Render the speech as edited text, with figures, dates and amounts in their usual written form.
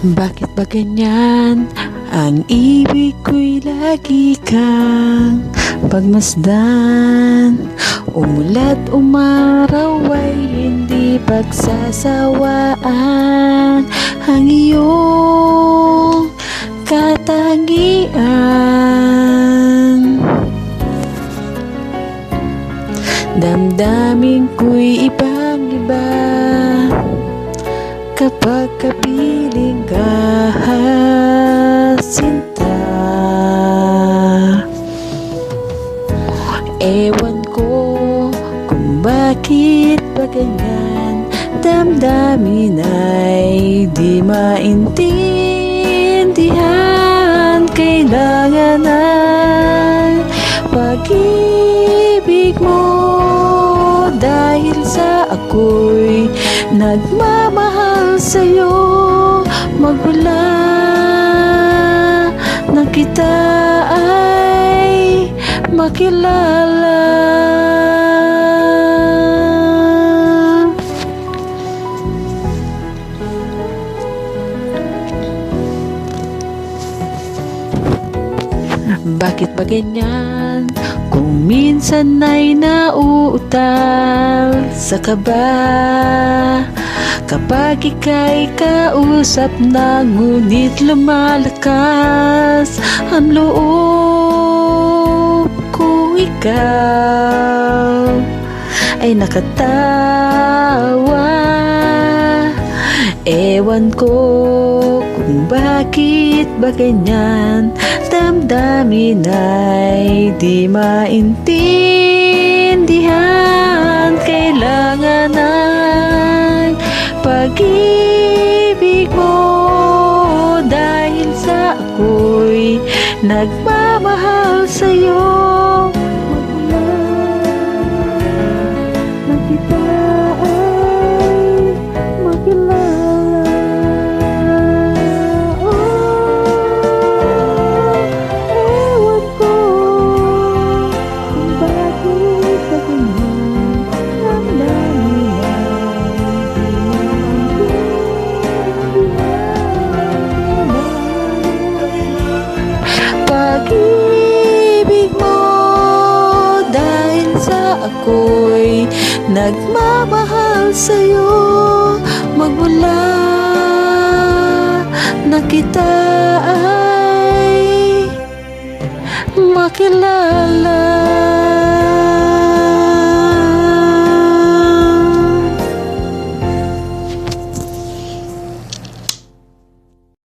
Bakit ba ganyan? Ang ibig ko'y lagi kang pagmasdan. Umulat umaraw ay hindi pagsasawaan. Ang iyong katangian, damdamin ko'y ibang-iba kapag kapiling ka, sinta. Ewan ko kung bakit ba ganyan, damdamin ay di maintindihan. Kailangan ng pag-ibig mo dahil sa ako'y nagmamahal sa'yo. Magmula na kita ay makilala. Bakit ba ganyan? Kung minsan ay nauutal sa kaba, kapag ika'y kausap na, ngunit lumalakas ang loob kung ikaw ay nakatawa. Ewan ko kung bakit ba ganyan, damdamin ay di maintindihan. Kailangan ng pag-ibig mo dahil sa ako'y nagmamahal sa'yo. Magmula na kita ay makilala. Pag-ibig mo dahil sa ako'y nagmamahal sa'yo. Magmula na kita ay makilala.